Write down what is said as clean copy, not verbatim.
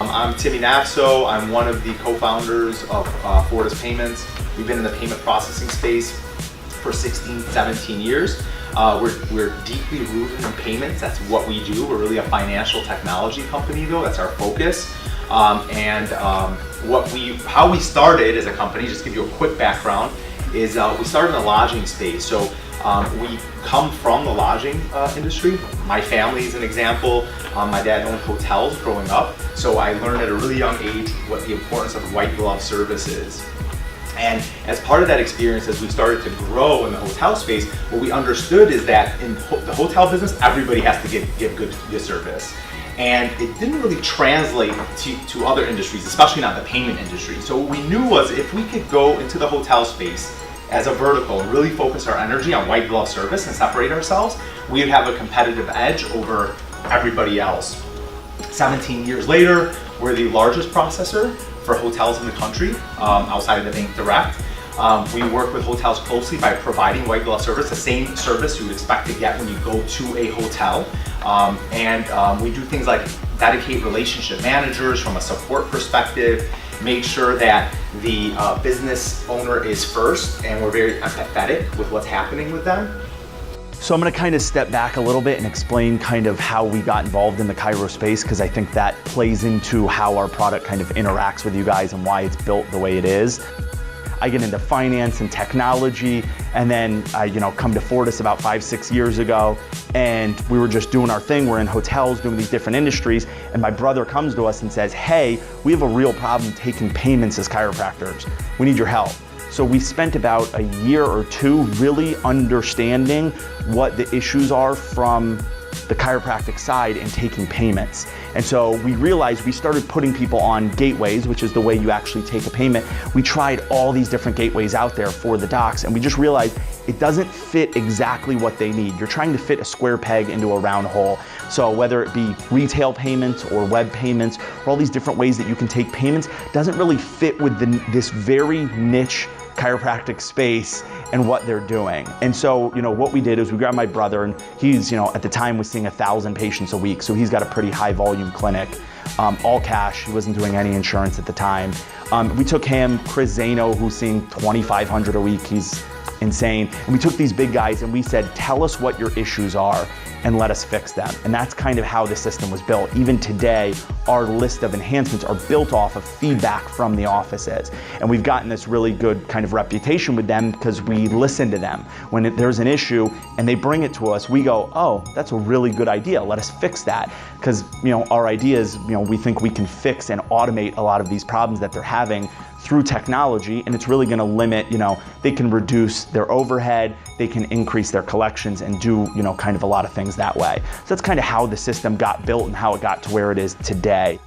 I'm Timmy Nafso. I'm one of the co-founders of Fortis Payments. We've been in the payment processing space for 16, 17 years. We're deeply rooted in payments. That's what we do. We're really a financial technology company though. That's our focus. How we started as a company, just to give you a quick background, is we started in the lodging space. So we come from the lodging industry. My family is an example. My dad owned hotels growing up. So I learned at a really young age what the importance of white glove service is. And as part of that experience, as we started to grow in the hotel space, what we understood is that in the hotel business, everybody has to give good service. And it didn't really translate to other industries, especially not the payment industry. So what we knew was if we could go into the hotel space as a vertical and really focus our energy on white glove service and separate ourselves, we would have a competitive edge over everybody else. 17 years later, we're the largest processor for hotels in the country, outside of the bank direct. We work with hotels closely by providing white glove service, the same service you would expect to get when you go to a hotel. We do things like dedicate relationship managers from a support perspective, make sure that the business owner is first, and we're very empathetic with what's happening with them. So I'm going to kind of step back a little bit and explain kind of how we got involved in the Chiro space, because I think that plays into how our product kind of interacts with you guys and why it's built the way it is. I get into finance and technology, and then I come to Fortis about 5-6 years ago, and we were just doing our thing. We're in hotels doing these different industries, and my brother comes to us and says, hey, we have a real problem taking payments as chiropractors. We need your help. So we spent about a year or two really understanding what the issues are from the chiropractic side and taking payments. And so we realized we started putting people on gateways, which is the way you actually take a payment. We tried all these different gateways out there for the docs, and we just realized it doesn't fit exactly what they need. You're trying to fit a square peg into a round hole. So whether it be retail payments or web payments, or all these different ways that you can take payments, doesn't really fit with this very niche chiropractic space and what they're doing. And so, what we did is we grabbed my brother, and he's, at the time was seeing 1,000 patients a week. So he's got a pretty high volume clinic, all cash. He wasn't doing any insurance at the time. We took him, Chris Zano, who's seeing 2,500 a week. He's insane. And we took these big guys and we said, tell us what your issues are and let us fix them. And that's kind of how the system was built. Even today, our list of enhancements are built off of feedback from the offices. And we've gotten this really good kind of reputation with them because we listen to them. When there's an issue and they bring it to us, we go, oh, that's a really good idea. Let us fix that. Because our idea is, we think we can fix and automate a lot of these problems that they're having through technology, and it's really going to limit, they can reduce their overhead, they can increase their collections and do, kind of a lot of things that way. So that's kind of how the system got built and how it got to where it is today.